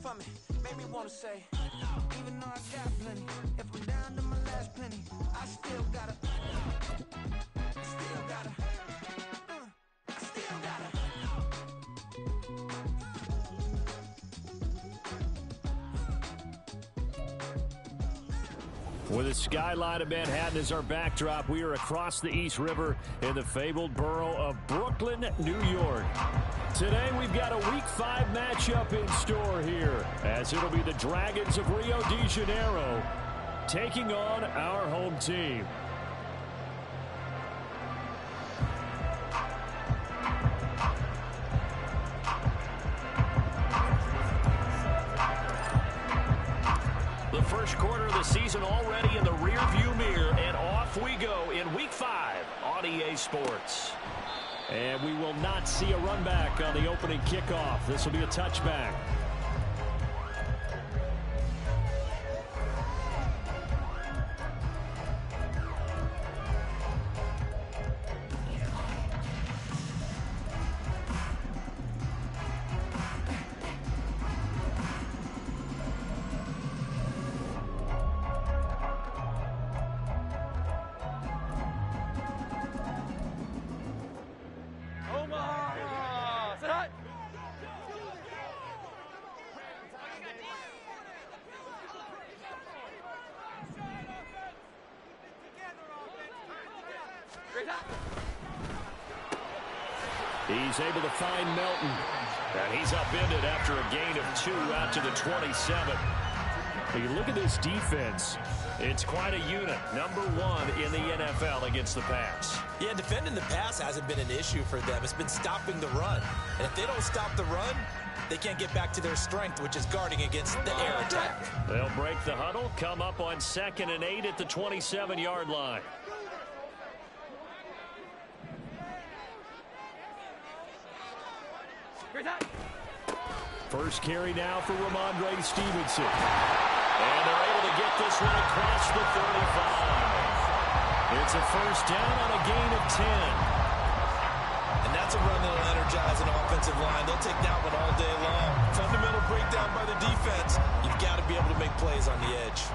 for me, made me wanna say, even though I got plenty, if I'm down to my last penny, I still gotta, I still gotta. With the skyline of Manhattan as our backdrop, we are across the East River in the fabled borough of Brooklyn, New York. Today, we've got a Week 5 matchup in store here, as it'll be the Dragons of Rio de Janeiro taking on our home team. The first quarter of the season already in the rearview mirror, and off we go in Week 5 on EA Sports. And we will not see a run back on the opening kickoff. This will be a touchback. He's able to find Melton. And he's upended after a gain of 2 out to the 27. You look at this defense. It's quite a unit. Number 1 in the NFL against the pass. Yeah, defending the pass hasn't been an issue for them. It's been stopping the run. And if they don't stop the run, they can't get back to their strength, which is guarding against the air attack. They'll break the huddle, come up on 2nd and 8 at the 27-yard line. First carry now for Ramondre Stevenson. And they're able to get this one across the 35. It's a first down on a gain of 10. And that's a run that'll energize an offensive line. They'll take that one all day long. Fundamental breakdown by the defense. You've got to be able to make plays on the edge.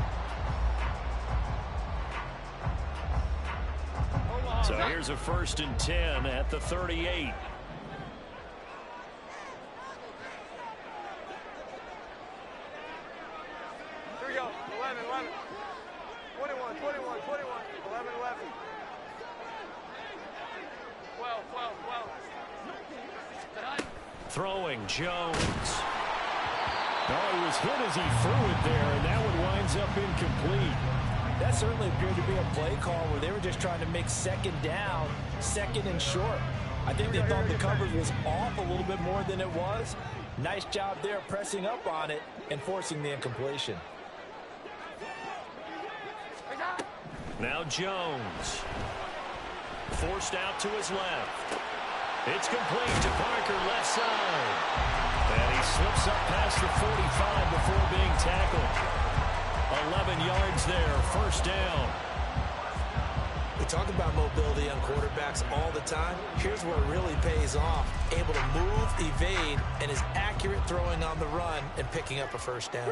So here's a 1st and 10 at the 38. Throwing Jones. Oh, he was hit as he threw it there, and that one winds up incomplete. That certainly appeared to be a play call where they were just trying to make 2nd down, 2nd and short. I think they thought the coverage was off a little bit more than it was. Nice job there pressing up on it and forcing the incompletion. Now Jones. Forced out to his left. It's complete to Parker, left side. And he slips up past the 45 before being tackled. 11 yards there, first down. We talk about mobility on quarterbacks all the time. Here's where it really pays off. Able to move, evade, and is accurate throwing on the run and picking up a first down.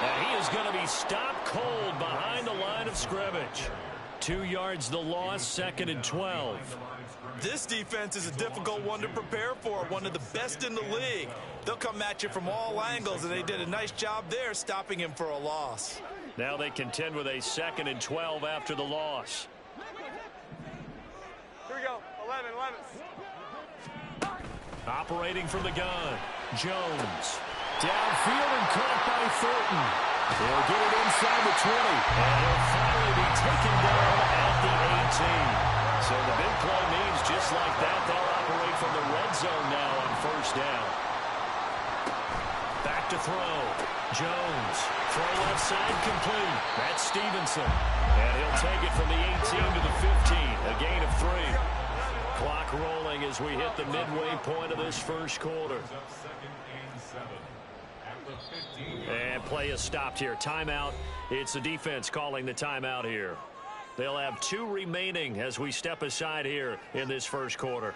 And he is going to be stopped cold behind the line of scrimmage. 2 yards the loss, 2nd and 12. This defense is a difficult one to prepare for, one of the best in the league. They'll come at you from all angles, and they did a nice job there stopping him for a loss. Now they contend with a 2nd and 12 after the loss. Here we go, 11. Operating from the gun, Jones. Downfield and caught by Thornton. He'll get it inside the 20. And he'll finally be taken down at the 18. So the big play means just like that, they'll operate from the red zone now on first down. Back to throw. Jones. Throw left side complete. That's Stevenson. And he'll take it from the 18 to the 15. A gain of 3. Clock rolling as we hit the midway point of this first quarter. And play is stopped here. Timeout. It's the defense calling the timeout here. They'll have 2 remaining as we step aside here in this first quarter.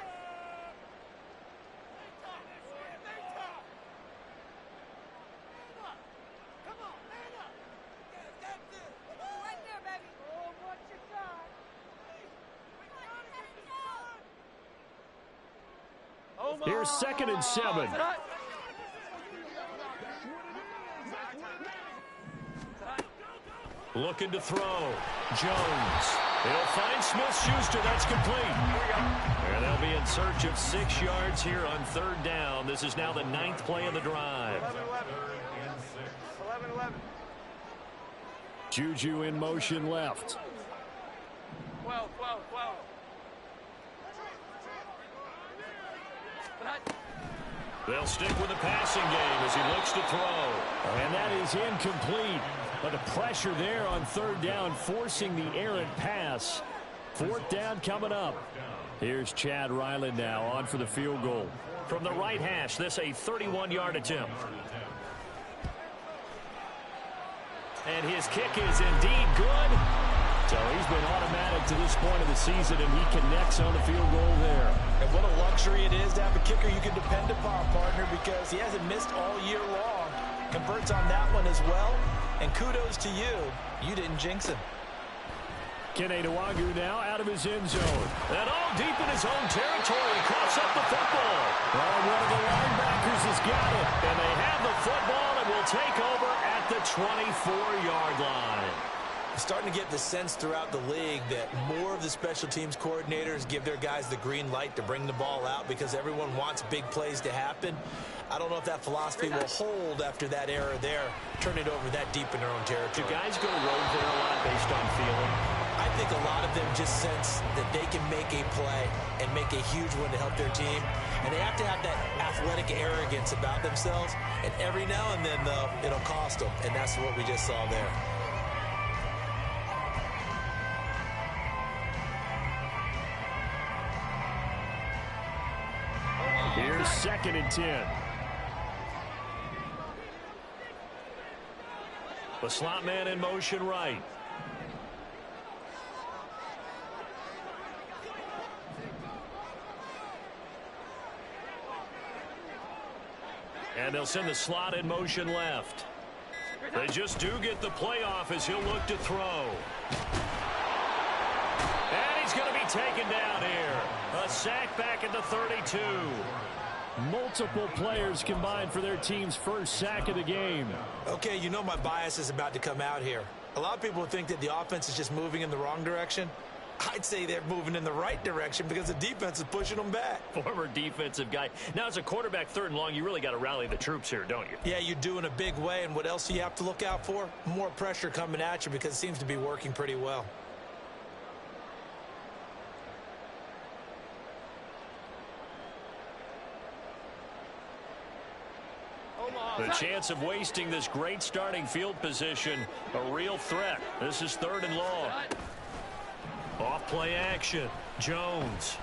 Here's 2nd and 7. Looking to throw. Jones. He'll find Smith-Schuster. That's complete. And they'll be in search of 6 yards here on 3rd down. This is now the 9th play of the drive. 11-11. Juju in motion left. 12. They'll stick with the passing game as he looks to throw. And that is incomplete. But the pressure there on 3rd down, forcing the errant pass. 4th down coming up. Here's Chad Ryland now on for the field goal. From the right hash, this a 31-yard attempt. And his kick is indeed good. So he's been automatic to this point of the season, and he connects on the field goal there. And what a luxury it is to have a kicker you can depend upon, partner, because he hasn't missed all year long. Converts on that one as well. And kudos to you. You didn't jinx him. Kene Nwangwu now out of his end zone. And all deep in his own territory. He coughs up the football. Well, one of the linebackers has got it. And they have the football and will take over at the 24-yard line. Starting to get the sense throughout the league that more of the special teams coordinators give their guys the green light to bring the ball out because everyone wants big plays to happen. I don't know if that philosophy will hold after that error there. Turn it over that deep in their own territory. Do guys go rogue there a lot based on feeling? I think a lot of them just sense that they can make a play and make a huge one to help their team. And they have to have that athletic arrogance about themselves. And every now and then, though, it'll cost them. And that's what we just saw there. Here's 2nd and 10. The slot man in motion right. And they'll send the slot in motion left. They just do get the playoff as he'll look to throw. And he's going to be taken down here. A sack back at the 32. Multiple players combined for their team's first sack of the game. Okay, you know my bias is about to come out here. A lot of people think that the offense is just moving in the wrong direction. I'd say they're moving in the right direction because the defense is pushing them back. Former defensive guy. Now, as a quarterback 3rd and long, you really got to rally the troops here, don't you? Yeah, you do in a big way. And what else do you have to look out for? More pressure coming at you because it seems to be working pretty well. The chance of wasting this great starting field position, a real threat. This is 3rd and long. Off play action. Jones.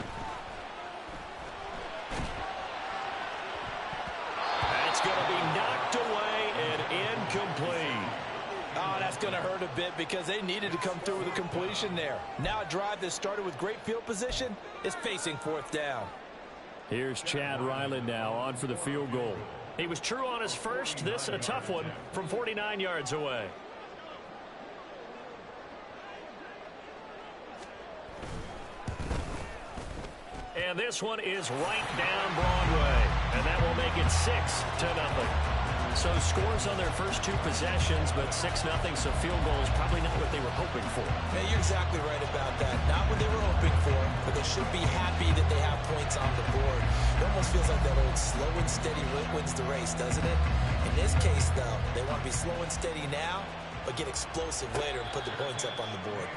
That's going to be knocked away and incomplete. Oh, that's going to hurt a bit because they needed to come through with a completion there. Now a drive that started with great field position is facing 4th down. Here's Chad Ryland now on for the field goal. He was true on his first. This a tough one from 49 yards away. And this one is right down Broadway. And that will make it 6-0. So scores on their first 2 possessions, but 6-0, so field goal is probably not what they were hoping for. Yeah, you're exactly right about that. Not what they were hoping for, but they should be happy that they have points on the board. It almost feels like that old slow and steady wins the race, doesn't it? In this case, though, they want to be slow and steady now, but get explosive later and put the points up on the board.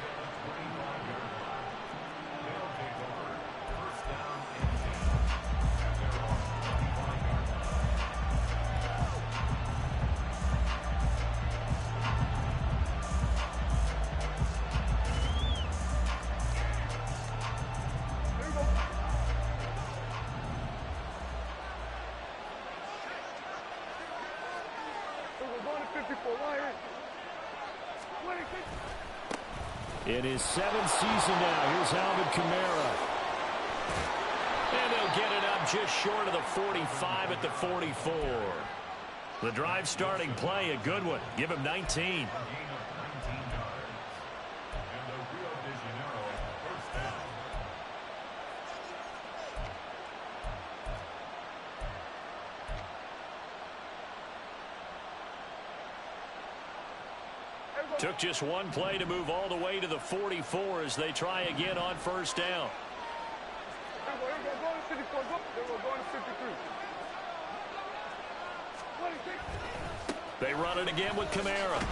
in his 7th season now. Here's Alvin Kamara. And they'll get it up just short of the 45 at the 44. The drive starting play, a good one. Give him 19. Took just one play to move all the way to the 44 as they try again on first down. They run it again with Kamara.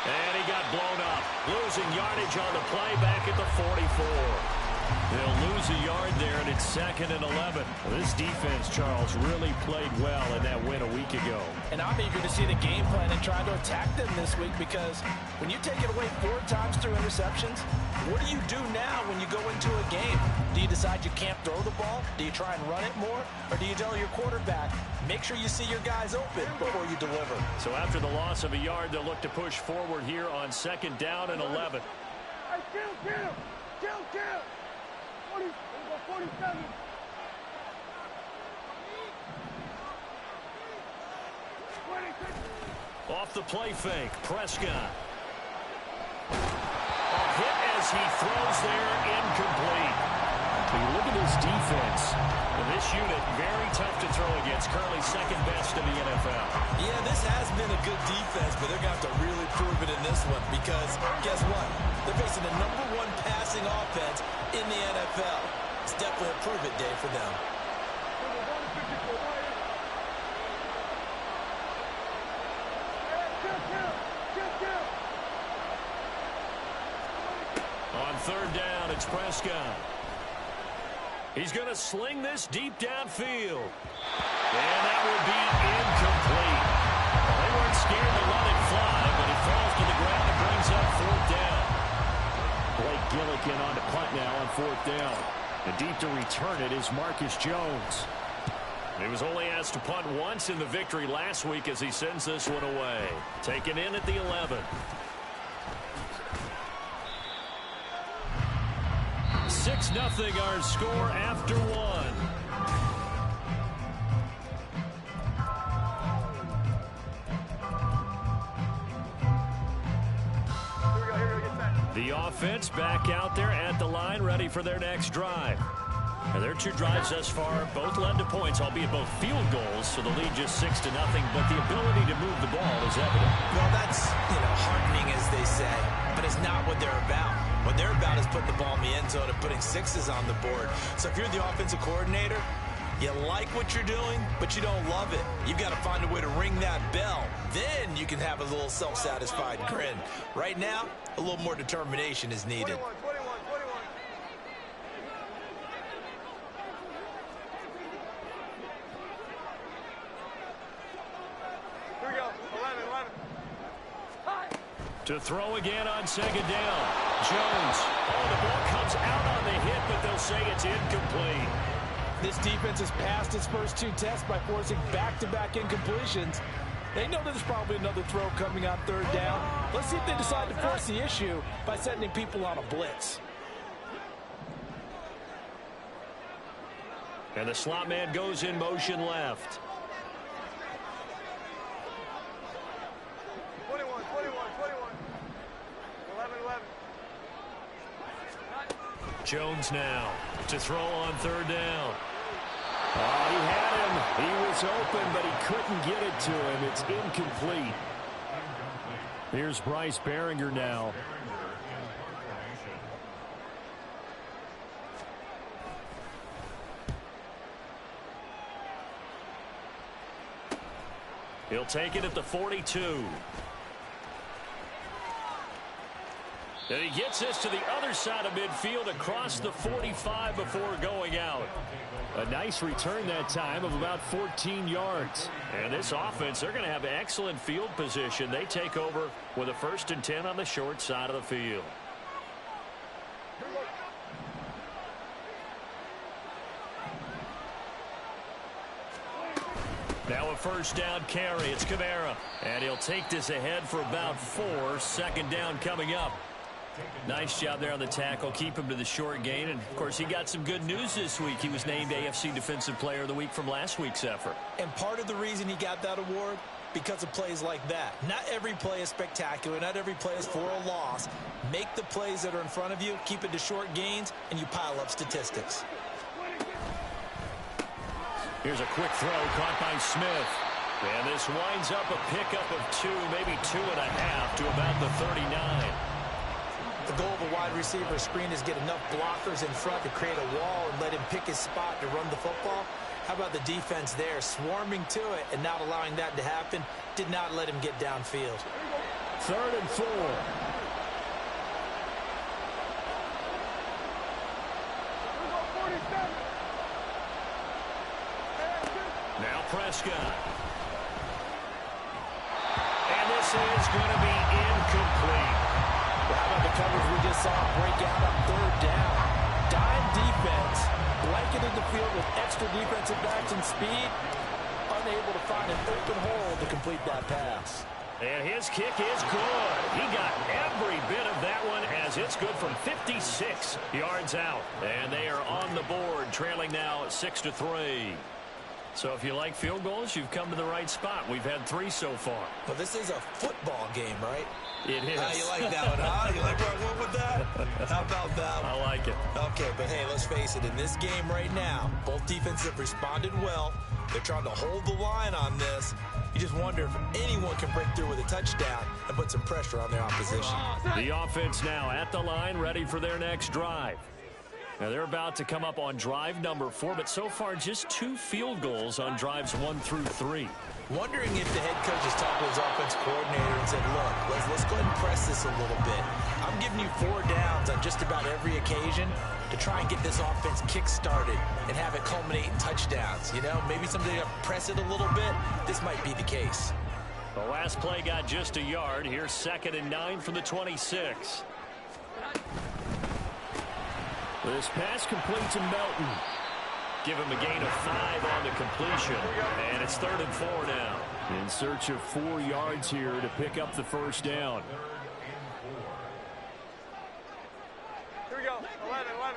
And he got blown up. Losing yardage on the play back at the 44. They'll lose a yard there, and it's 2nd and 11. Well, this defense, Charles, really played well in that win a week ago. And I'm eager to see the game plan and try to attack them this week, because when you take it away 4 times through interceptions, what do you do now when you go into a game? Do you decide you can't throw the ball? Do you try and run it more? Or do you tell your quarterback, make sure you see your guys open before you deliver? So after the loss of a yard, they'll look to push forward here on 2nd down and 11. Kill! 47. Off the play fake, Prescott. A hit as he throws there, incomplete. You look at this defense. This unit, very tough to throw against. Currently 2nd best in the NFL. Yeah, this has been a good defense, but they're going to have to really prove it in this one, because guess what? They're facing the #1 passing offense in the NFL. It's definitely a prove-it day for them. On 3rd down, it's Prescott. He's going to sling this deep downfield. And that will be incomplete. Well, they weren't scared to let it fly, but it falls to the ground and brings up 4th down. Blake Gillikin on the punt now on 4th down. And deep to return it is Marcus Jones. He was only asked to punt once in the victory last week as he sends this one away. Taken in at the 11. 6-0 our score after 1. The offense back out there at the line, ready for their next drive. And their 2 drives thus far both led to points, albeit both field goals, so the lead just 6-0, but the ability to move the ball is evident. Well, that's, heartening, as they say, but it's not what they're about. What they're about is putting the ball in the end zone and putting 6s on the board. So if you're the offensive coordinator, you like what you're doing, but you don't love it. You've got to find a way to ring that bell. Then you can have a little self-satisfied grin. Right now, a little more determination is needed. 21. Here we go. 11. To throw again on 2nd down. Jones. Oh, the ball comes out on the hit, but they'll say it's incomplete. This defense has passed its first 2 tests by forcing back-to-back incompletions. They know there's probably another throw coming on 3rd down. Let's see if they decide to force the issue by sending people on a blitz. And the slot man goes in motion left. 21. 11. Jones now to throw on 3rd down. Oh, he had him. He was open, but he couldn't get it to him. It's incomplete. Here's Bryce Behringer now. He'll take it at the 42. And he gets this to the other side of midfield across the 45 before going out. A nice return that time of about 14 yards. And this offense, they're going to have excellent field position. They take over with a 1st and 10 on the short side of the field. Now a 1st down carry. It's Kamara. And he'll take this ahead for about 4. 2nd down coming up. Nice job there on the tackle. Keep him to the short gain. And, of course, he got some good news this week. He was named AFC Defensive Player of the Week from last week's effort. And part of the reason he got that award, because of plays like that. Not every play is spectacular. Not every play is for a loss. Make the plays that are in front of you, keep it to short gains, and you pile up statistics. Here's a quick throw caught by Smith. And this winds up a pickup of 2, maybe 2.5 to about the 39. The goal of a wide receiver screen is get enough blockers in front to create a wall and let him pick his spot to run the football. How about the defense there, swarming to it and not allowing that to happen? Did not let him get downfield. 3rd and 4. Now Prescott. And this is going to be incomplete. Well, how about the coverage we just saw break out on 3rd down? Dime defense, blanketed the field with extra defensive backs and speed, unable to find an open hole to complete that pass. And his kick is good. He got every bit of that one as it's good from 56 yards out. And they are on the board, trailing now 6-3. So if you like field goals, you've come to the right spot. We've had 3 so far. Well, this is a football game, right? It is. You like that one, huh? You like where I went with that? How about that one? I like it. Okay, but hey, let's face it. In this game right now, both defenses have responded well. They're trying to hold the line on this. You just wonder if anyone can break through with a touchdown and put some pressure on their opposition. The offense now at the line, ready for their next drive. Now, they're about to come up on drive number 4, but so far just 2 field goals on drives 1 through 3. Wondering if the head coach has talked to his offense coordinator and said, look, let's go ahead and press this a little bit. I'm giving you 4 downs on just about every occasion to try and get this offense kick-started and have it culminate in touchdowns. You know, maybe somebody to press it a little bit. This might be the case. The last play got just a yard. Here's 2nd and 9 from the 26. This pass complete to Melton. Give him a gain of 5 on the completion. And it's 3rd and 4 now. In search of 4 yards here to pick up the first down. Here we go. 11.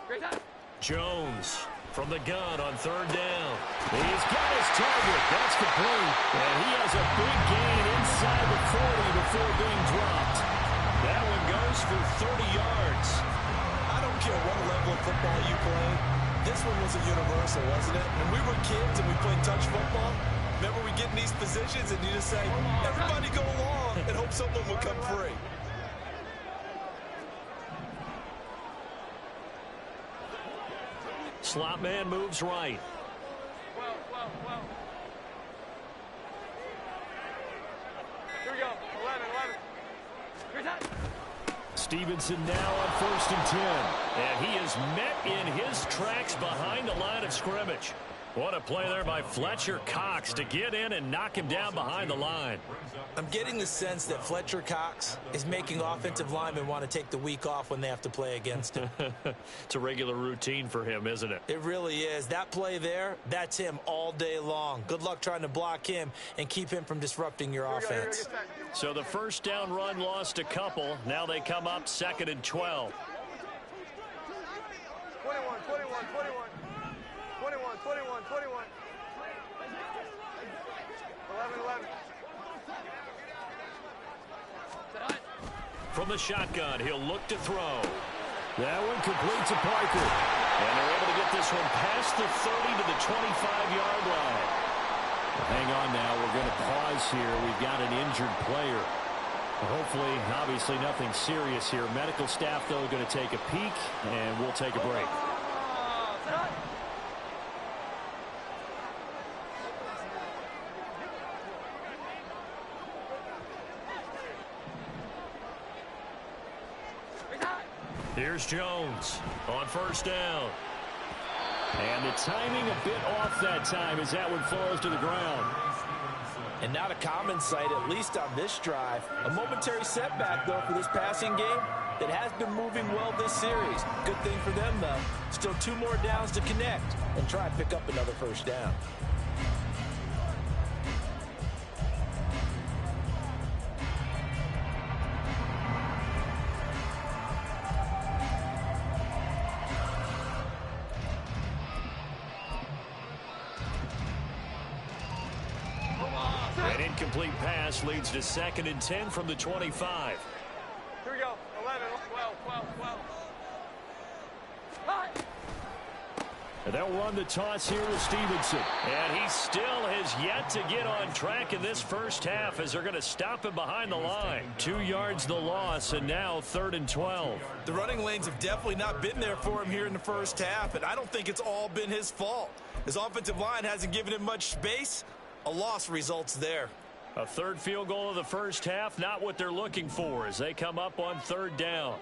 Great time. Jones from the gun on 3rd down. He's got his target. That's complete. And he has a big gain inside the 40 before being dropped. That one goes for 30 yards. I don't care what level of football you play. This one was a universal, wasn't it? When we were kids and we played touch football, remember we get in these positions and you just say, everybody go along and hope someone will come free. Slot man moves right. Well. Here we go. 11. Great time. Stevenson now on 1st and 10. And he is met in his tracks behind the line of scrimmage. What a play there by Fletcher Cox to get in and knock him down behind the line. I'm getting the sense that Fletcher Cox is making offensive linemen want to take the week off when they have to play against him. It's a regular routine for him, isn't it? It really is. That play there, that's him all day long. Good luck trying to block him and keep him from disrupting your offense. So the first down run lost a couple. Now they come up 2nd and 12. 21. 11. From the shotgun, he'll look to throw. That one complete to Parker. And they're able to get this one past the 30 to the 25-yard line. Hang on now. We're going to pause here. We've got an injured player. Hopefully, obviously, nothing serious here. Medical staff, though, going to take a peek, and we'll take a break. Here's Jones on 1st down. And the timing a bit off that time as that one falls to the ground. And not a common sight, at least on this drive. A momentary setback, though, for this passing game that has been moving well this series. Good thing for them, though. Still 2 more downs to connect and try and pick up another first down. An incomplete pass leads to 2nd and 10 from the 25. Here we go. 11, 12. Hot. And they'll run the toss here with Stevenson. And he still has yet to get on track in this first half as they're going to stop him behind the line. 2 yards the loss, and now 3rd and 12. The running lanes have definitely not been there for him here in the first half, and I don't think it's all been his fault. His offensive line hasn't given him much space. A loss results there. A 3rd field goal of the first half, not what they're looking for as they come up on 3rd down.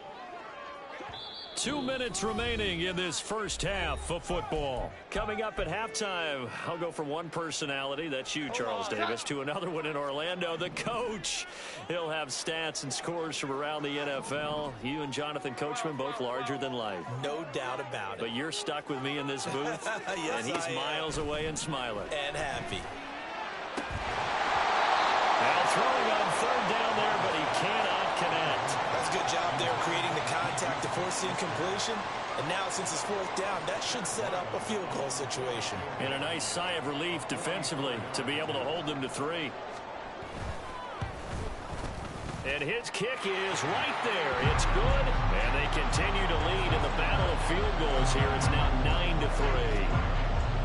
2 minutes remaining in this first half of football. Coming up at halftime, I'll go from one personality, that's you, Charles Davis, to another one in Orlando, the coach. He'll have stats and scores from around the NFL. You and Jonathan Coachman, both larger than life. No doubt about it. But you're stuck with me in this booth, yes, and he's miles away and smiling. And happy. Now throwing on 3rd down there, but he cannot connect. That's a good job there creating the contact to force the incompletion. And now since it's 4th down, that should set up a field goal situation. And a nice sigh of relief defensively to be able to hold them to 3. And his kick is right there. It's good. And they continue to lead in the battle of field goals here. It's now 9-3.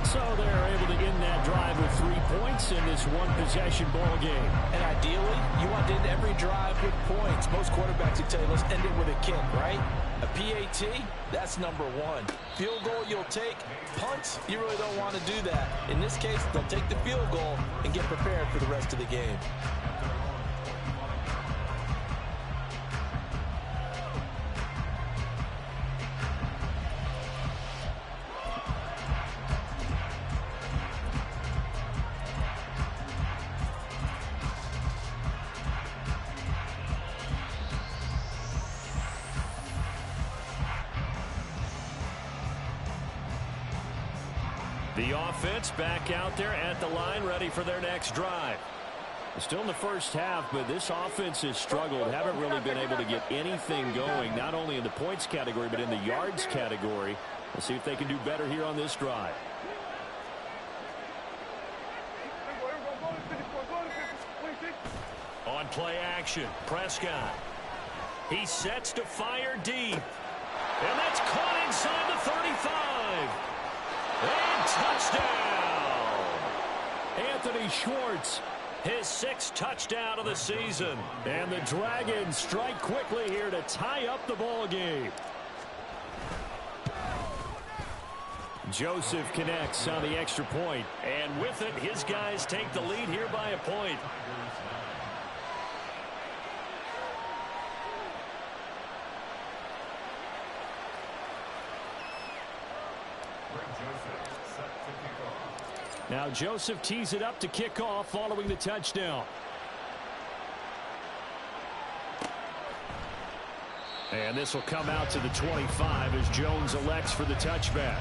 So they're able to end that drive with 3 points in this one-possession ball game. And ideally, you want to end every drive with points. Most quarterbacks would tell you, let's end it with a kick, right? A PAT, that's number 1. Field goal you'll take. Punts, you really don't want to do that. In this case, they'll take the field goal and get prepared for the rest of the game. The offense back out there at the line, ready for their next drive. Still in the first half, but this offense has struggled. Haven't really been able to get anything going, not only in the points category, but in the yards category. We'll see if they can do better here on this drive. On play action, Prescott. He sets to fire deep. And that's caught inside the 35. And touchdown! Anthony Schwartz, his 6th touchdown of the season. And the Dragons strike quickly here to tie up the ball game. Joseph connects on the extra point. And with it, his guys take the lead here by a point. Now Joseph tees it up to kick off following the touchdown. And this will come out to the 25 as Jones elects for the touchback.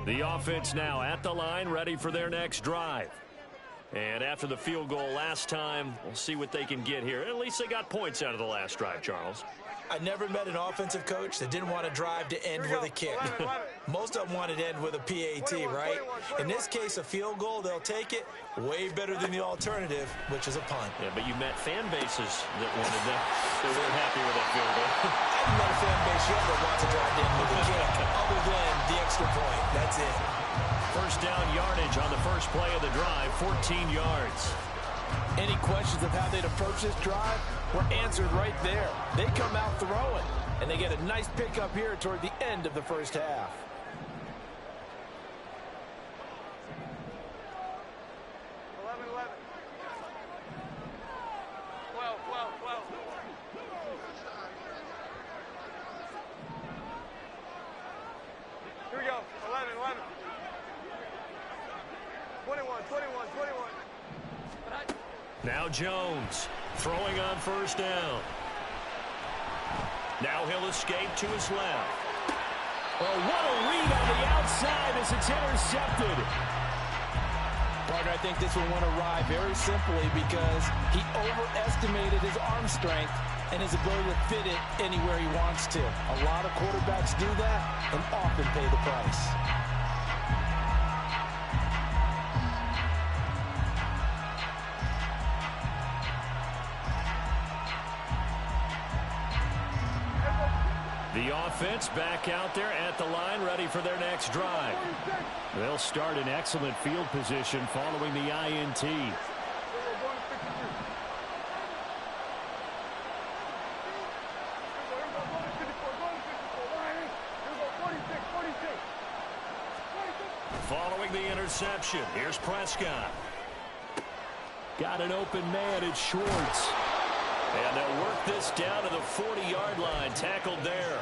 The offense now at the line, ready for their next drive. And after the field goal last time, we'll see what they can get here. At least they got points out of the last drive, Charles. I never met an offensive coach that didn't want to drive to end with a kick. Most of them wanted to end with a PAT, right? In this case, a field goal, they'll take it. Way better than the alternative, which is a punt. Yeah, but you met fan bases that wanted that. They weren't happy with that field goal. I haven't met a fan base yet that wants to drive to end with a kick, other than the extra point. That's it. First down yardage on the first play of the drive, 14 yards. Any questions of how they'd approach this drive were answered right there. They come out throwing, and they get a nice pickup here toward the end of the first half. Here we go. 11. 21. Now Jones throwing on first down. Now he'll escape to his left. Oh, what a read on the outside as it's intercepted. Partner, I think this one went awry very simply because he overestimated his arm strength and his ability to fit it anywhere he wants to. A lot of quarterbacks do that and often pay the price. The offense back out there at the line, ready for their next drive. They'll start in excellent field position following the INT. Following the interception, here's Prescott. Got an open man, it's Schwartz. And they'll work this down to the 40-yard line, tackled there.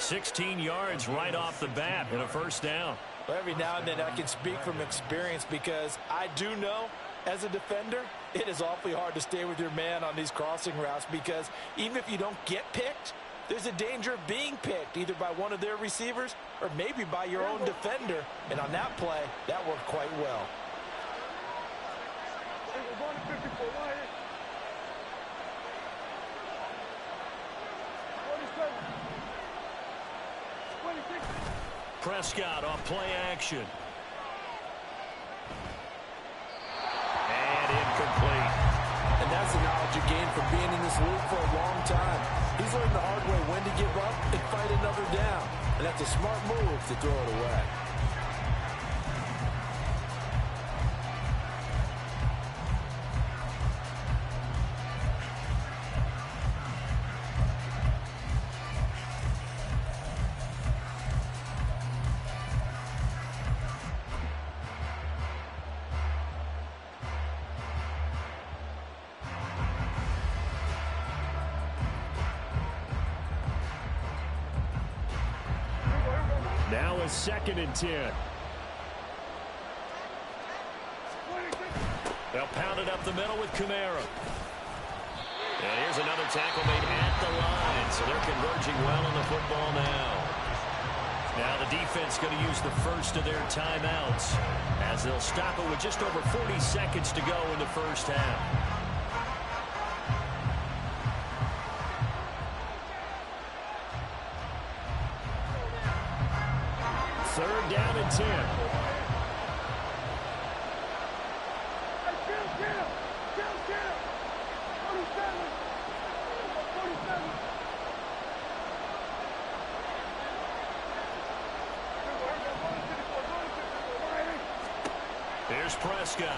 16 yards right off the bat and a first down. Well, every now and then I can speak from experience because I do know as a defender it is awfully hard to stay with your man on these crossing routes because even if you don't get picked, there's a danger of being picked either by one of their receivers or maybe by your own defender. And on that play, that worked quite well. Prescott off play action. And incomplete. And that's the knowledge you gain from being in this league for a long time. He's learned the hard way when to give up and fight another down. And that's a smart move to throw it away. Now a 2nd and 10. They'll pound it up the middle with Kamara. And here's another tackle made at the line. So they're converging well on the football now. Now the defense going to use the first of their timeouts as they'll stop it with just over 40 seconds to go in the first half. Third down and 10. Here's Prescott.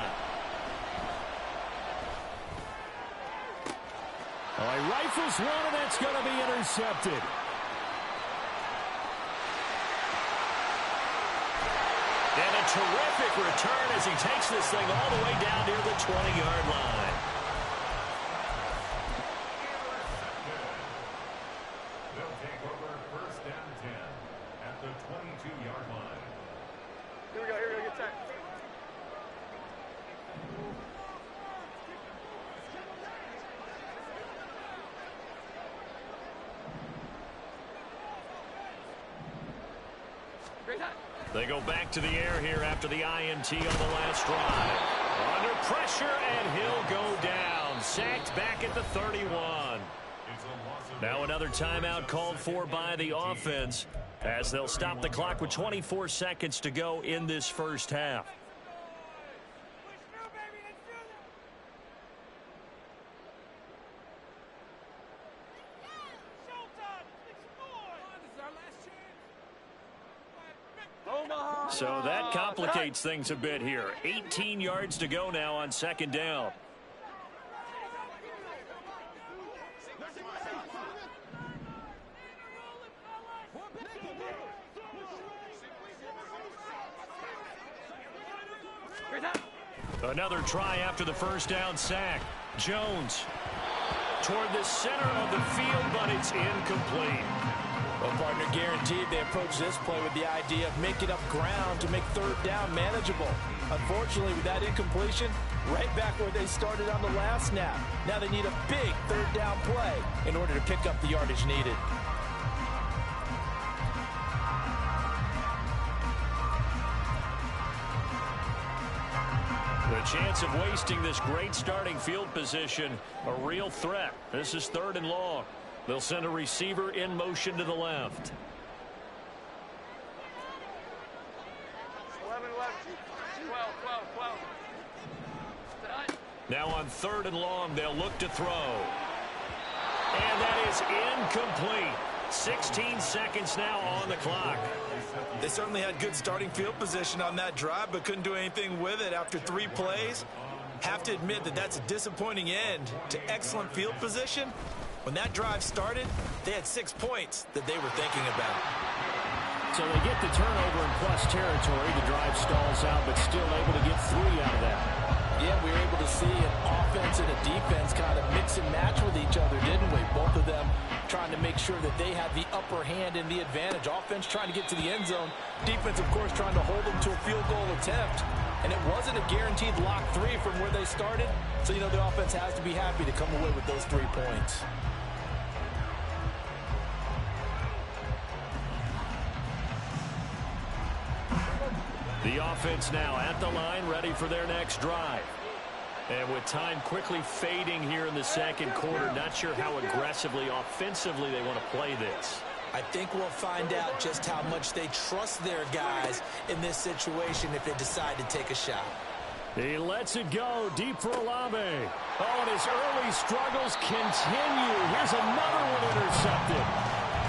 Oh, he rifles one, and that's going to be intercepted. And a terrific return as he takes this thing all the way down near the 20-yard line. They'll take over first down 10 at the 22-yard line. Here we go, get set. They go back to the air here after the INT on the last drive. Under pressure, and he'll go down. Sacked back at the 31. Now another timeout called for by the offense as they'll stop the clock with 24 seconds to go in this first half. So that complicates things a bit here. 18 yards to go now on 2nd down. Another try after the first down sack. Jones toward the center of the field, but it's incomplete. Well, partner, guaranteed they approach this play with the idea of making up ground to make 3rd down manageable. Unfortunately, with that incompletion, right back where they started on the last snap. Now they need a big 3rd down play in order to pick up the yardage needed. The chance of wasting this great starting field position, a real threat. This is 3rd and long. They'll send a receiver in motion to the left. 11, 11, 12, 12, 12. Now on 3rd and long, they'll look to throw. And that is incomplete. 16 seconds now on the clock. They certainly had good starting field position on that drive, but couldn't do anything with it after 3 plays. Have to admit that that's a disappointing end to excellent field position. When that drive started, they had 6 points that they were thinking about. So they get the turnover in plus territory. The drive stalls out, but still able to get 3 out of that. Yeah, we were able to see an offense and a defense kind of mix and match with each other, didn't we? Both of them trying to make sure that they had the upper hand and the advantage. Offense trying to get to the end zone. Defense, of course, trying to hold them to a field goal attempt. And it wasn't a guaranteed lock 3 from where they started. So, you know, the offense has to be happy to come away with those 3 points. The offense now at the line, ready for their next drive. And with time quickly fading here in the second quarter, not sure how aggressively, offensively they want to play this. I think we'll find out just how much they trust their guys in this situation if they decide to take a shot. He lets it go deep for Olave. Oh, and his early struggles continue. Here's another one intercepted.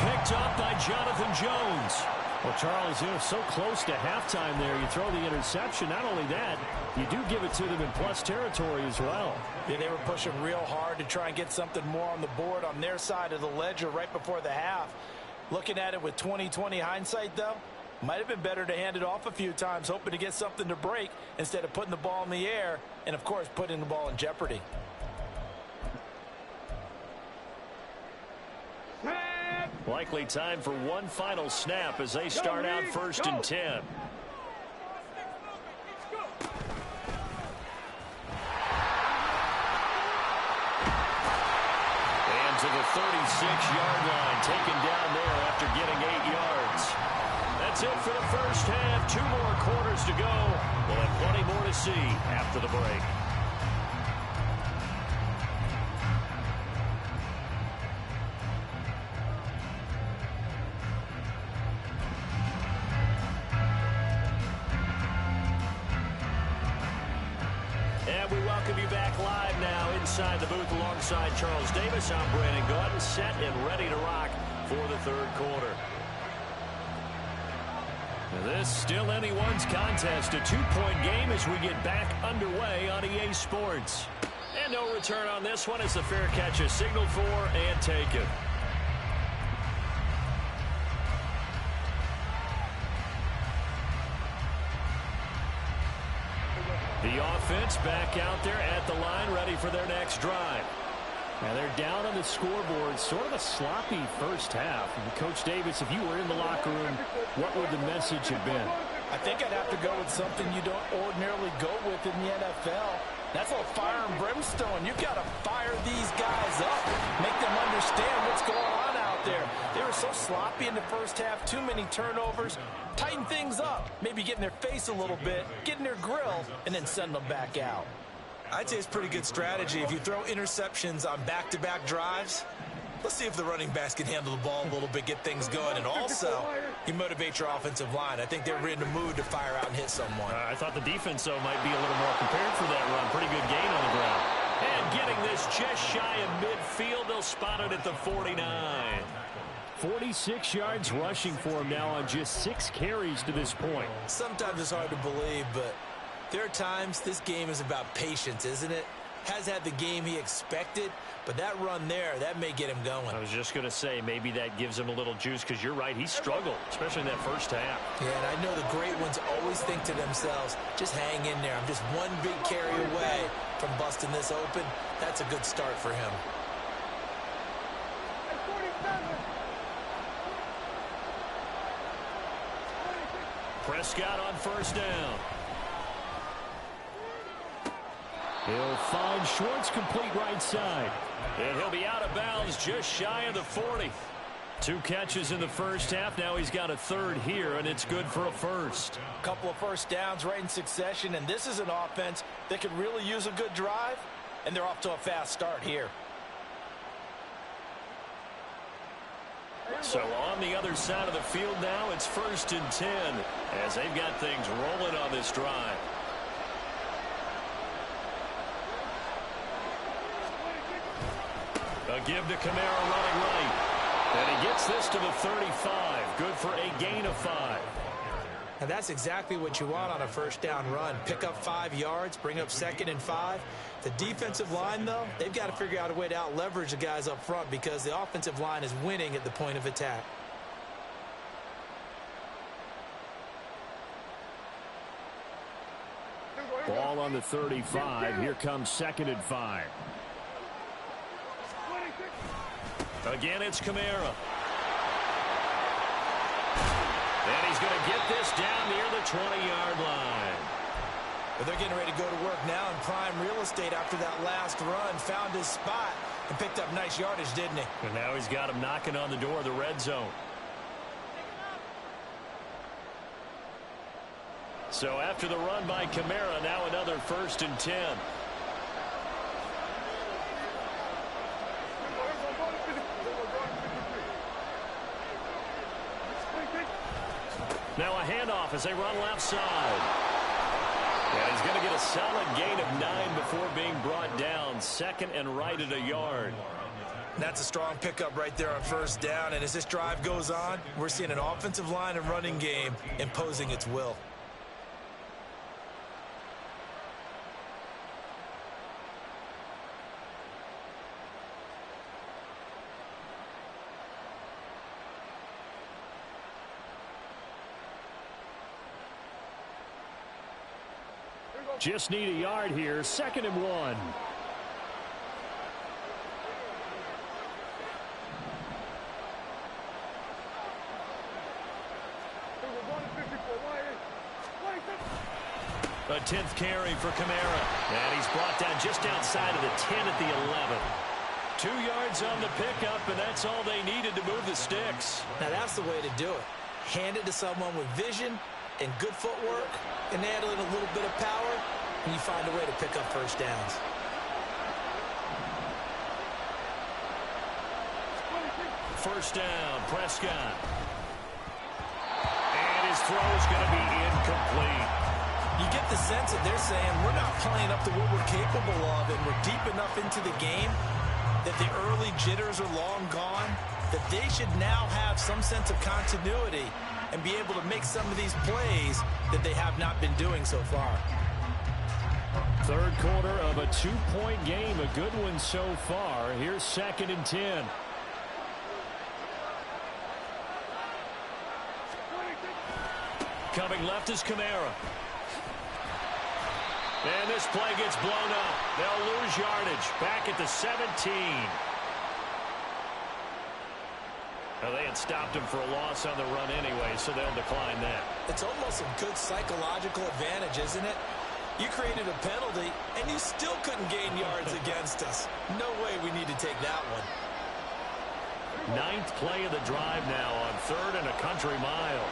Picked up by Jonathan Jones. Well, Charles, you're so close to halftime there. You throw the interception. Not only that, you do give it to them in plus territory as well. Yeah, they were pushing real hard to try and get something more on the board on their side of the ledger right before the half. Looking at it with 20/20 hindsight, though, might have been better to hand it off a few times, hoping to get something to break instead of putting the ball in the air and, of course, putting the ball in jeopardy. Likely time for one final snap as they start out 1st and 10. And to the 36-yard line, taken down there after getting 8 yards. That's it for the first half. 2 more quarters to go. We'll have plenty more to see after the break. We welcome you back live now inside the booth alongside Charles Davis. I'm Brandon Gordon, set and ready to rock for the 3rd quarter. Now this still anyone's contest, a 2-point game as we get back underway on EA Sports. And no return on this one as the fair catch is signaled for and taken. The offense back out there at the line, ready for their next drive. Now they're down on the scoreboard, sort of a sloppy first half. And Coach Davis, if you were in the locker room, what would the message have been? I think I'd have to go with something you don't ordinarily go with in the NFL. That's a little fire and brimstone. You've got to fire these guys up, make them understand what's going on out there. They were so sloppy in the first half, too many turnovers. Tighten things up, maybe get in their face a little bit, get in their grill, and then send them back out. I'd say it's pretty good strategy. If you throw interceptions on back-to-back drives, let's see if the running backs can handle the ball a little bit, get things going. And also, you motivate your offensive line. I think they're in the mood to fire out and hit someone. I thought the defense, though, might be a little more prepared for that run. Pretty good gain on the ground. And getting this just shy of midfield, they'll spot it at the 49. 46 yards rushing for him now on just 6 carries to this point. Sometimes it's hard to believe, but there are times this game is about patience, isn't it? Has had the game he expected, but that run there, that may get him going. I was just going to say, maybe that gives him a little juice, because you're right, he struggled, especially in that first half. Yeah, and I know the great ones always think to themselves, just hang in there. I'm just one big carry away from busting this open. That's a good start for him. Prescott on first down. He'll find Schwartz complete right side. And he'll be out of bounds just shy of the 40. 2 catches in the first half. Now he's got a third here, and it's good for a first. A couple of first downs right in succession, and this is an offense that could really use a good drive, and they're off to a fast start here. So on the other side of the field now, it's 1st and 10 as they've got things rolling on this drive. A give to Kamara running right. And he gets this to the 35. Good for a gain of 5. And that's exactly what you want on a first down run. Pick up 5 yards, bring up 2nd and 5. The defensive line, though, they've got to figure out a way to out-leverage the guys up front because the offensive line is winning at the point of attack. Ball on the 35. Here comes 2nd and 5. Again, it's Kamara. And he's going to get this down near the 20-yard line. Well, they're getting ready to go to work now in prime real estate after that last run. Found his spot and picked up nice yardage, didn't he? And now he's got him knocking on the door of the red zone. So after the run by Kamara, now another 1st and 10. Now a handoff as they run left side. And he's going to get a solid gain of 9 before being brought down. 2nd and right at a yard. That's a strong pickup right there on 1st down. And as this drive goes on, we're seeing an offensive line and running game imposing its will. Just need a yard here. 2nd and 1. A 10th carry for Kamara. And he's brought down just outside of the 10 at the 11. 2 yards on the pickup, and that's all they needed to move the sticks. Now that's the way to do it. Hand it to someone with vision and good footwork, and add in a little bit of power, and you find a way to pick up first downs. First down, Prescott. And his throw is going to be incomplete. You get the sense that they're saying we're not playing up to what we're capable of, and we're deep enough into the game that the early jitters are long gone, that they should now have some sense of continuity and be able to make some of these plays that they have not been doing so far. 3rd quarter of a 2-point game, a good one so far. Here's 2nd and 10. Coming left is Kamara. And this play gets blown up. They'll lose yardage back at the 17. Well, they had stopped him for a loss on the run anyway, so they'll decline that. It's almost a good psychological advantage, isn't it? You created a penalty, and you still couldn't gain yards against us. No way we need to take that one. 9th play of the drive now on 3rd and a country mile.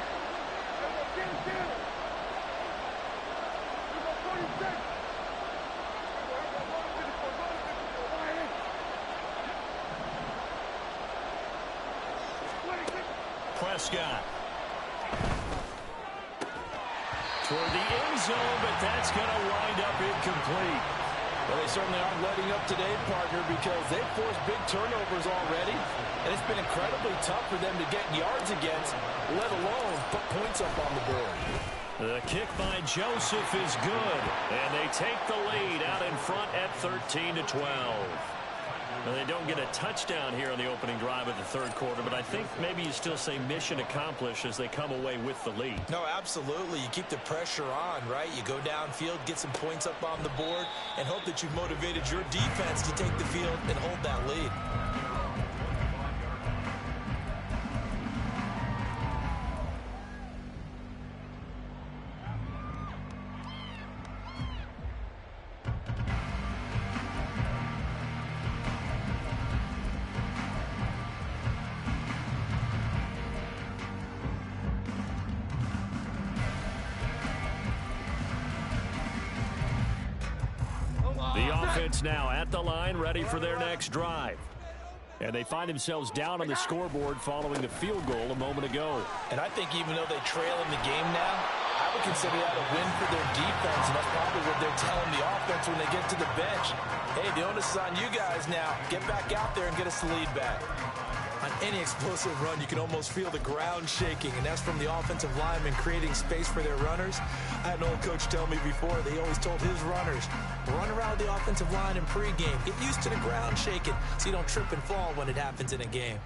Prescott. Toward the end zone, but that's going to wind up incomplete. Well, they certainly aren't letting up today, partner, because they've forced big turnovers already, and it's been incredibly tough for them to get yards against, let alone put points up on the board. The kick by Joseph is good, and they take the lead out in front at 13-12. Now, they don't get a touchdown here on the opening drive of the 3rd quarter, but I think maybe you still say mission accomplished as they come away with the lead. No, absolutely. You keep the pressure on, right? You go downfield, get some points up on the board, and hope that you've motivated your defense to take the field and hold that lead. The offense now at the line, ready for their next drive. And they find themselves down on the scoreboard following the field goal a moment ago. And I think even though they trail in the game now, I would consider that a win for their defense, and that's probably what they're telling the offense when they get to the bench. Hey, the onus is on you guys now. Get back out there and get us the lead back. On any explosive run, you can almost feel the ground shaking, and that's from the offensive linemen creating space for their runners. I had an old coach tell me before, they always told his runners, run around the offensive line in pregame. Get used to the ground shaking so you don't trip and fall when it happens in a game.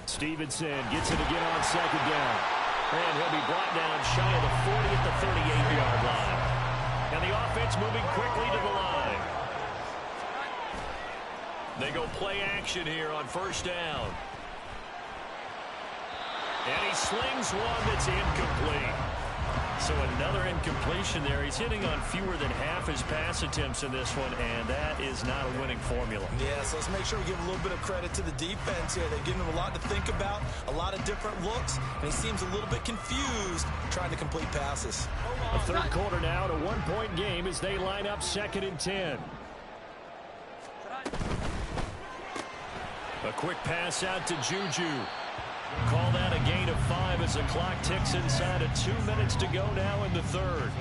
Stevenson gets it again on second down. And he'll be brought down shy of the 40 at the 38-yard line. And the offense moving quickly to the line. They go play action here on first down. And he slings one that's incomplete. So another incompletion there. He's hitting on fewer than half his pass attempts in this one, and that is not a winning formula. Yeah, so let's make sure we give a little bit of credit to the defense here. They've given him a lot to think about, a lot of different looks, and he seems a little bit confused trying to complete passes. A third quarter now, and a one-point game as they line up 2nd and 10. A quick pass out to Juju. Call that a gain of 5 as the clock ticks inside of 2 minutes to go now in the third.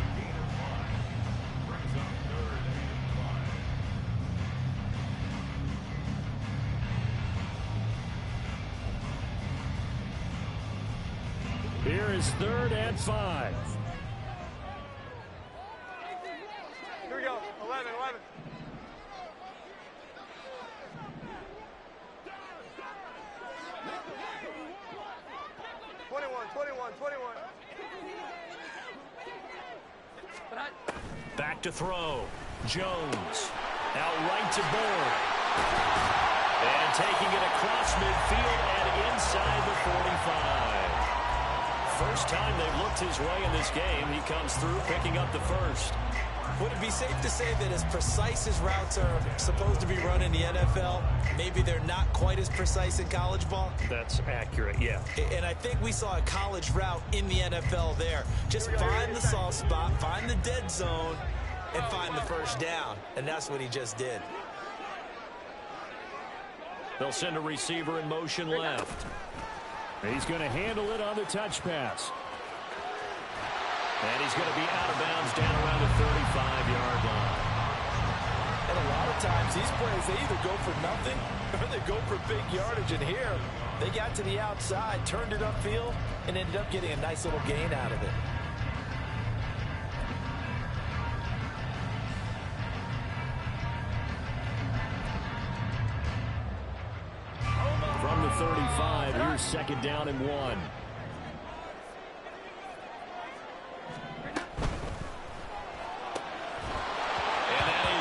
Here is 3rd and 5. Here we go. 11. 21. Back to throw. Jones. Out right to Bourne. And taking it across midfield and inside the 45. First time they've looked his way in this game. He comes through picking up the first. Would it be safe to say that as precise as routes are supposed to be run in the NFL, maybe they're not quite as precise in college ball? That's accurate, yeah. And I think we saw a college route in the NFL there. Just find the soft spot, find the dead zone, and find the first down. And that's what he just did. They'll send a receiver in motion left. He's going to handle it on the touch pass. And he's going to be out of bounds down around the 35-yard line. And a lot of times these plays, they either go for nothing or they go for big yardage. And here, they got to the outside, turned it upfield, and ended up getting a nice little gain out of it. From the 35, here's 2nd down and 1.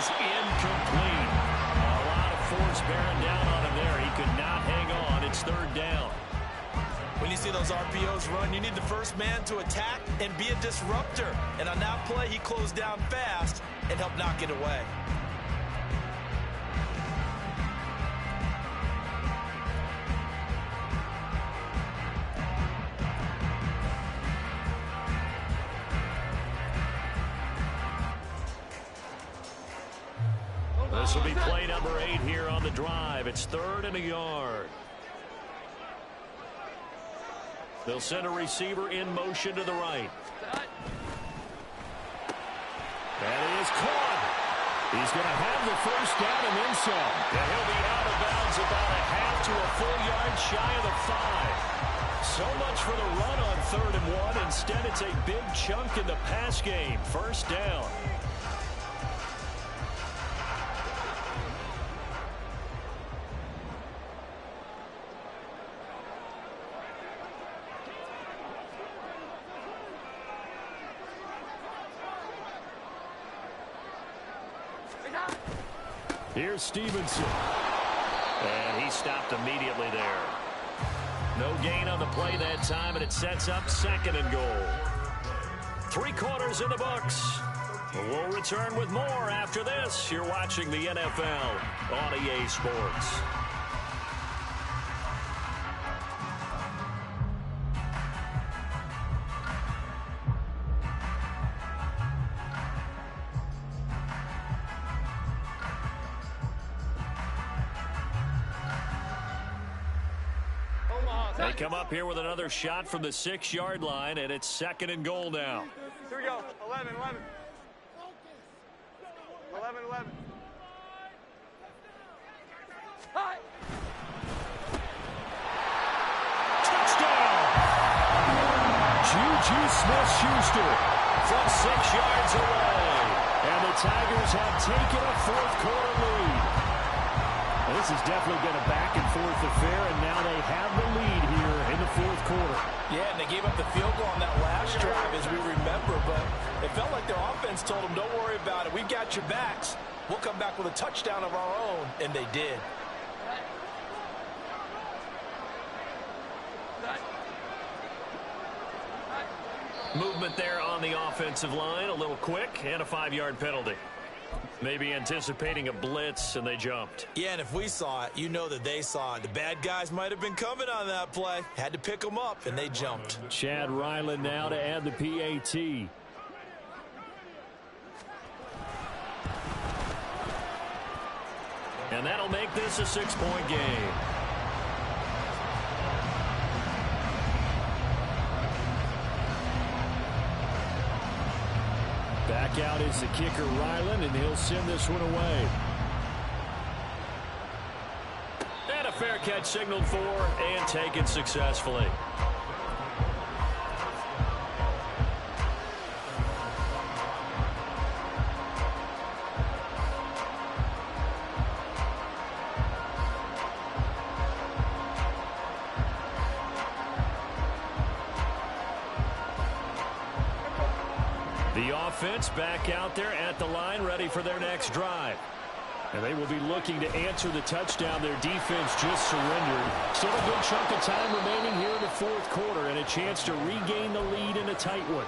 Incomplete. A lot of force bearing down on him there. He could not hang on. It's 3rd down. When you see those RPOs run, you need the first man to attack and be a disruptor. And on that play, he closed down fast and helped knock it away. This will be play number 8 here on the drive. It's 3rd and a yard. They'll send a receiver in motion to the right. And he is caught. He's going to have the first down and then some. And he'll be out of bounds about a half to a full yard shy of the 5. So much for the run on 3rd and 1. Instead, it's a big chunk in the pass game. First down. Here's Stevenson. And he stopped immediately there. No gain on the play that time, and it sets up 2nd and goal. 3 quarters in the books. We'll return with more after this. You're watching the NFL on EA Sports. They come up here with another shot from the 6-yard line, and it's 2nd and goal now. Here we go. 11, 11. 11, 11. Touchdown! Juju Smith-Schuster from 6 yards away. And the Tigers have taken a 4th quarter lead. Well, this has definitely been a back-and-forth affair, and now they have the lead here in the 4th quarter. Yeah, and they gave up the field goal on that last drive, as we remember, but it felt like their offense told them, don't worry about it. We got your backs. We'll come back with a touchdown of our own, and they did. Movement there on the offensive line, a little quick, and a 5-yard penalty. Maybe anticipating a blitz, and they jumped. Yeah, and if we saw it, you know that they saw it. The bad guys might have been coming on that play. Had to pick them up, and they jumped. Chad Ryland now to add the PAT. And that'll make this a 6-point game. Back out is the kicker, Ryland, and he'll send this one away. And a fair catch signaled for and taken successfully. The offense back out there at the line, ready for their next drive. And they will be looking to answer the touchdown their defense just surrendered. Still a good chunk of time remaining here in the 4th quarter, and a chance to regain the lead in a tight one.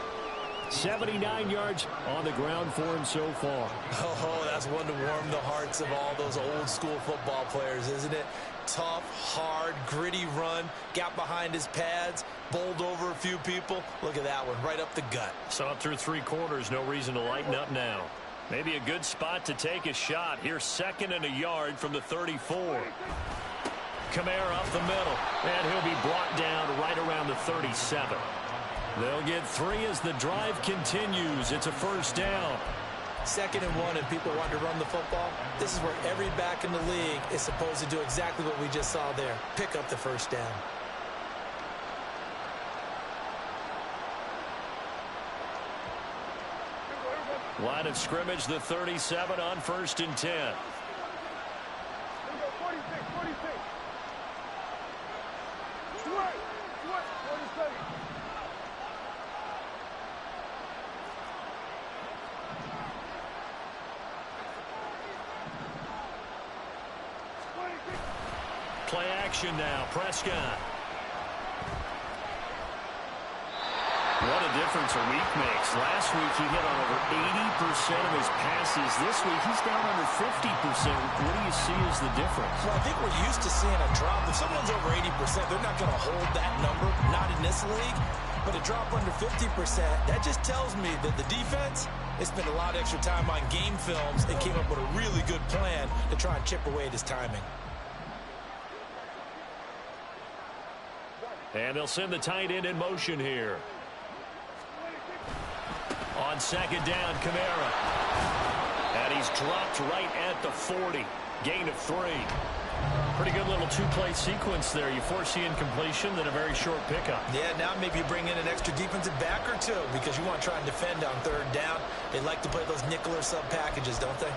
79 yards on the ground for him so far. Oh, that's one to warm the hearts of all those old school football players, isn't it? Tough, hard, gritty run, got behind his pads, bowled over a few people. Look at that one, right up the gut. Saw it through 3 quarters, no reason to lighten up now. Maybe a good spot to take a shot. Here's 2nd and a yard from the 34. Kamara up the middle, and he'll be brought down right around the 37. They'll get 3 as the drive continues. It's a 1st down. 2nd and 1, and people want to run the football. This is where every back in the league is supposed to do exactly what we just saw there. Pick up the 1st down. Line of scrimmage, the 37 on 1st and 10. Here we go. 46, 46. Sweat, 47. Play action now. Prescott. What a difference a week makes. Last week he hit on over 80% of his passes. This week he's down under 50%. What do you see as the difference? Well, I think we're used to seeing a drop. If someone's over 80%, they're not going to hold that number, not in this league. But a drop under 50%, that just tells me that the defense has spent a lot of extra time on game films and came up with a really good plan to try and chip away at his timing. And they'll send the tight end in motion here. On 2nd down, Kamara. And he's dropped right at the 40. Gain of 3. Pretty good little 2-play sequence there. You force the incompletion, then a very short pickup. Yeah, now maybe you bring in an extra defensive back or 2 because you want to try and defend on 3rd down. They like to play those nickel or sub packages, don't they?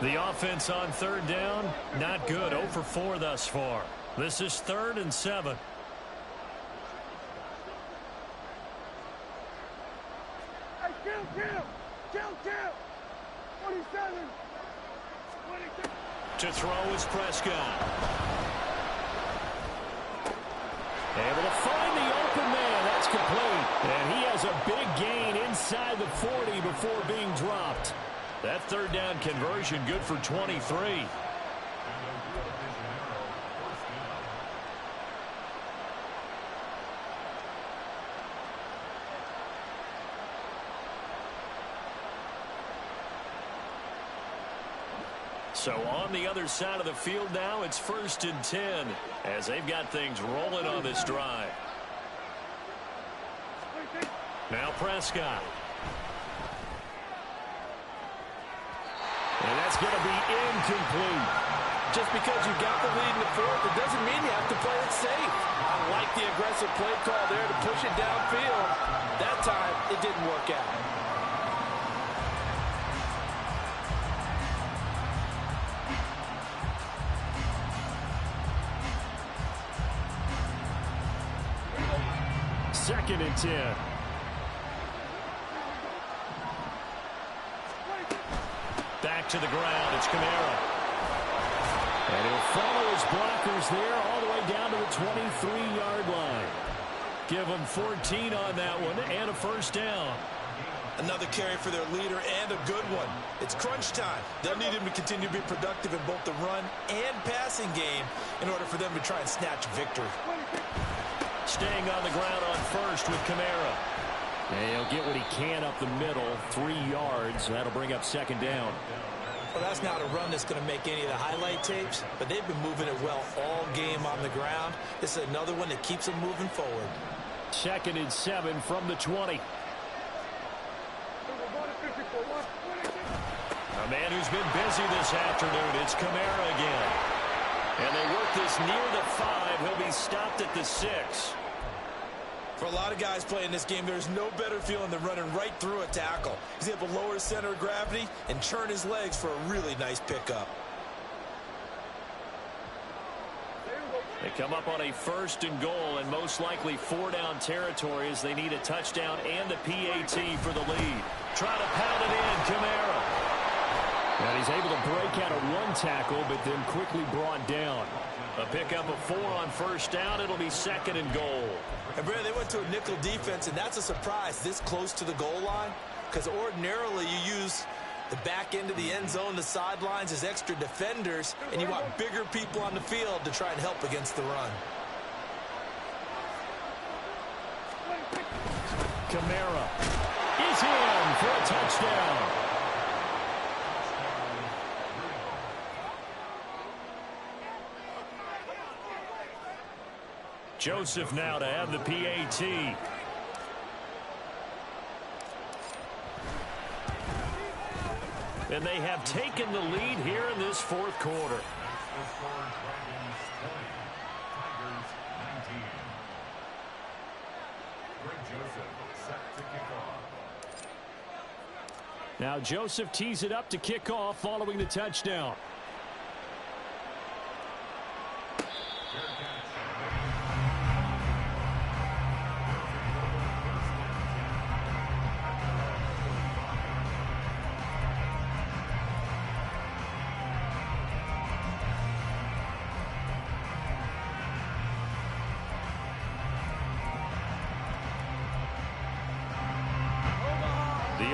The offense on 3rd down, not good. 0 for 4 thus far. This is 3rd and 7. Hey, kill. 47. 26. To throw is Prescott. Able to find the open man. That's complete. And he has a big gain inside the 40 before being dropped. That 3rd down conversion good for 23. So on the other side of the field now, it's 1st and 10 as they've got things rolling on this drive. Now Prescott. And that's going to be incomplete. Just because you got the lead in the fourth, it doesn't mean you have to play it safe. I like the aggressive play call there to push it downfield. That time, it didn't work out. Second and 10. Back to the ground. It's Kamara. And he'll follow his blockers there all the way down to the 23-yard line. Give him 14 on that one and a first down. Another carry for their leader and a good one. It's crunch time. They'll need him to continue to be productive in both the run and passing game in order for them to try and snatch victory. Staying on the ground on first with Kamara. And he'll get what he can up the middle, 3 yards. That'll bring up second down. Well, that's not a run that's going to make any of the highlight tapes, but they've been moving it well all game on the ground. This is another one that keeps them moving forward. 2nd and 7 from the 20. A man who's been busy this afternoon. It's Kamara again. And they work this near the 5. He'll be stopped at the 6. For a lot of guys playing this game, there's no better feeling than running right through a tackle. He's able to lower his center of gravity and churn his legs for a really nice pickup. They come up on a 1st and goal and most likely 4-down territory as they need a touchdown and a PAT for the lead. Trying to pound it in, Kamara. And he's able to break out of 1 tackle, but then quickly brought down. A pickup of 4 on 1st down. It'll be 2nd and goal. And Brad, they went to a nickel defense, and that's a surprise this close to the goal line, because ordinarily you use the back end of the end zone, the sidelines as extra defenders, and you want bigger people on the field to try and help against the run. Kamara is in for a touchdown. Joseph now to have the PAT. And they have taken the lead here in this 4th quarter. Now Joseph tees it up to kick off following the touchdown.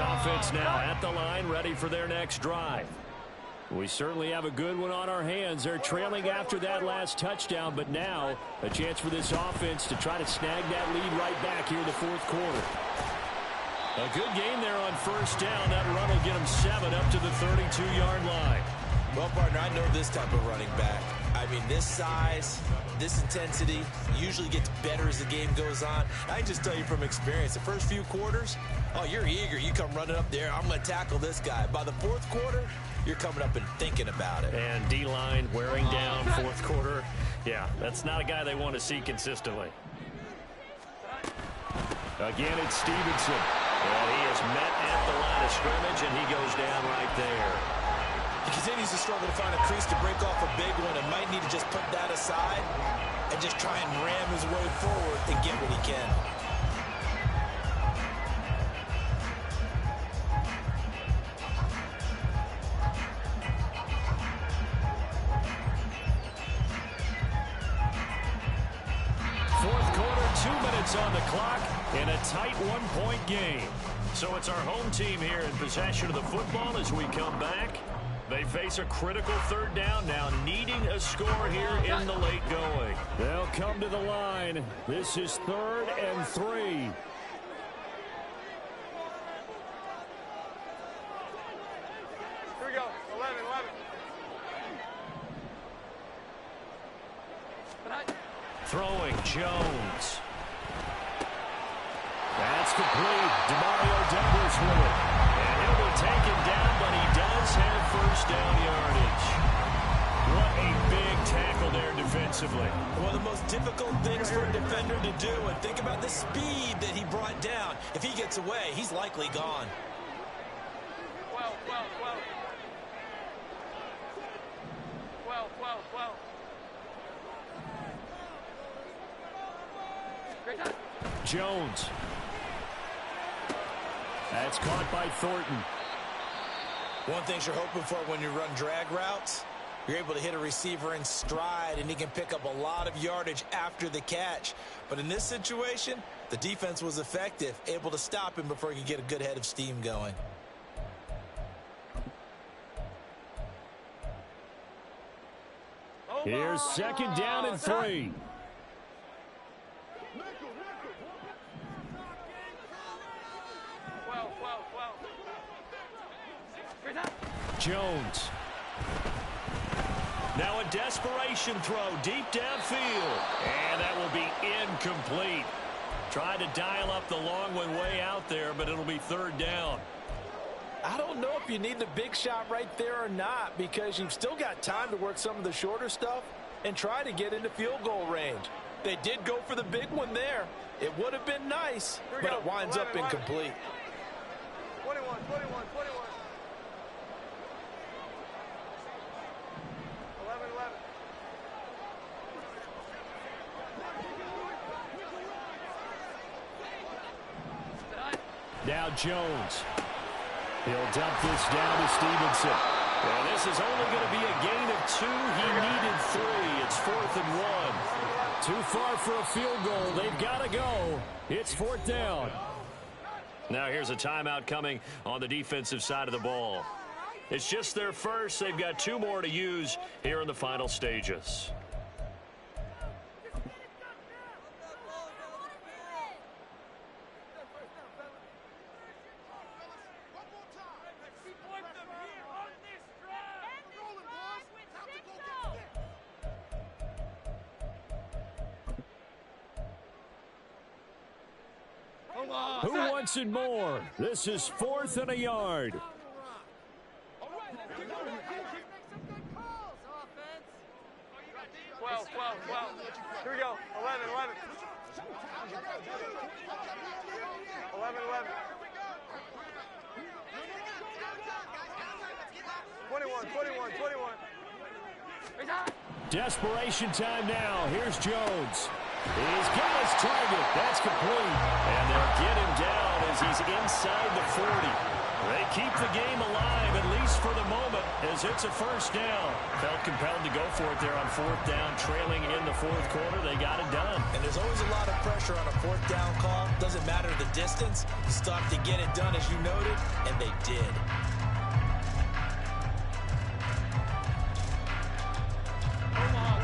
Offense now at the line, ready for their next drive. We certainly have a good one on our hands. They're trailing after that last touchdown, but now a chance for this offense to try to snag that lead right back here in the 4th quarter. A good game there on 1st down. That run will get them 7 up to the 32-yard line. Well, partner, I know this type of running back. I mean, this size, this intensity usually gets better as the game goes on. I can just tell you from experience, the first few quarters, oh, you're eager. You come running up there. I'm going to tackle this guy. By the 4th quarter, you're coming up and thinking about it. And D-line wearing down 4th quarter. Yeah, that's not a guy they want to see consistently. Again, it's Stevenson. And he is met at the line of scrimmage, and he goes down right there. He continues to struggle to find a crease to break off a big one and might need to just put that aside and just try and ram his way forward and get what he can. Fourth quarter, 2 minutes on the clock in a tight 1-point game. So it's our home team here in possession of the football as we come back. They face a critical 3rd down now, needing a score here in the late going. They'll come to the line. This is 3rd and 3. Here we go. 11. That's complete. DeMario Douglas with it. And he'll be taken down, but he does have first down yardage. What a big tackle there defensively. One of the most difficult things for a defender to do. And think about the speed that he brought down. If he gets away, he's likely gone. Jones. That's caught by Thornton. One thing you're hoping for when you run drag routes, you're able to hit a receiver in stride, and he can pick up a lot of yardage after the catch. But in this situation, the defense was effective, able to stop him before he could get a good head of steam going. Here's second down and 3. Jones. Now a desperation throw deep downfield. And that will be incomplete. Tried to dial up the long one way out there, but it'll be third down. I don't know if you need the big shot right there or not, because you've still got time to work some of the shorter stuff and try to get into field goal range. They did go for the big one there. It would have been nice, but it winds up incomplete. 21. 11. Now Jones. He'll dump this down to Stevenson. And this is only going to be a gain of 2. He needed 3. It's 4th and 1. Too far for a field goal. They've got to go. It's 4th down. Now here's a timeout coming on the defensive side of the ball. It's just their first. They've got 2 more to use here in the final stages. Who wants it more? This is 4th and a yard. 12. Here we go. 11. 21. Desperation time now. Here's Jones. He's got his target. That's complete. And they'll get him down as he's inside the 40. They keep the game alive, at least for the moment, as it's a first down. Felt compelled to go for it there on 4th down, trailing in the 4th quarter. They got it done. And there's always a lot of pressure on a 4th down call. Doesn't matter the distance. You still have to get it done, as you noted, and they did.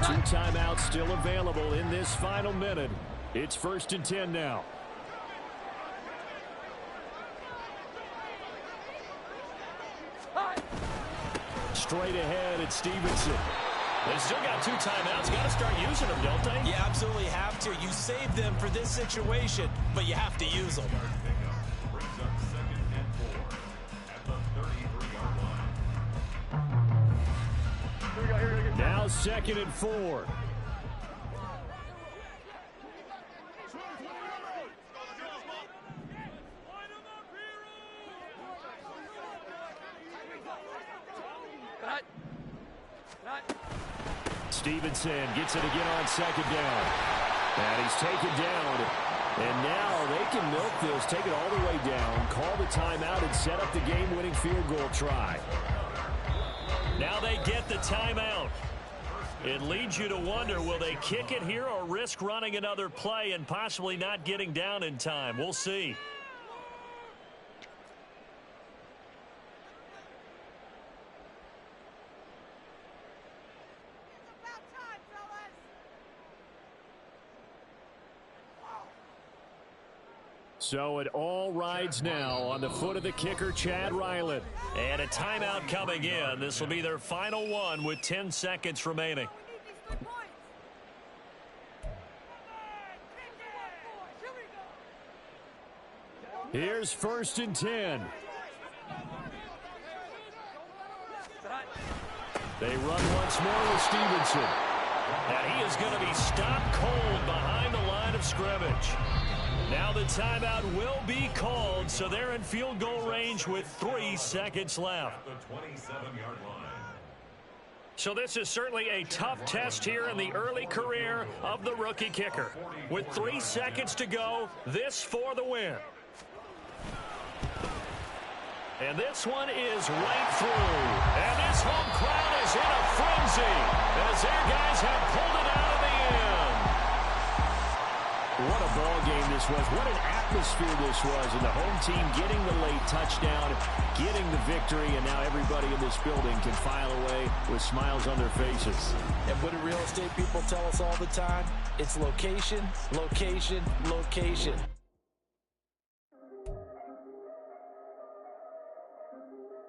Two timeouts still available in this final minute. It's 1st and 10 now. Straight ahead at Stevenson. They still got 2 timeouts. Got to start using them, don't they? You absolutely have to. You save them for this situation, but you have to use them. Brings up 2nd and 4 at the 33-yard line. Now 2nd and 4. Stevenson gets it again on 2nd down. And he's taken down. And now they can milk this, take it all the way down, call the timeout, and set up the game-winning field goal try. Now they get the timeout. It leads you to wonder, will they kick it here or risk running another play and possibly not getting down in time? We'll see. So it all rides now on the foot of the kicker, Chad Ryland. And a timeout coming in. This will be their final one with 10 seconds remaining. Here's 1st and 10. They run once more with Stevenson. And he is going to be stopped cold behind the line of scrimmage. Now the timeout will be called, so they're in field goal range with 3 seconds left. The 27-yard line. So this is certainly a tough test here in the early career of the rookie kicker. With 3 seconds to go, this for the win. And this one is right through. And this home crowd is in a frenzy as their guys have pulled it out of the end. What a ball game this was. What an atmosphere this was. And the home team getting the late touchdown, getting the victory, and now everybody in this building can file away with smiles on their faces. And what do real estate people tell us all the time? It's location, location, location.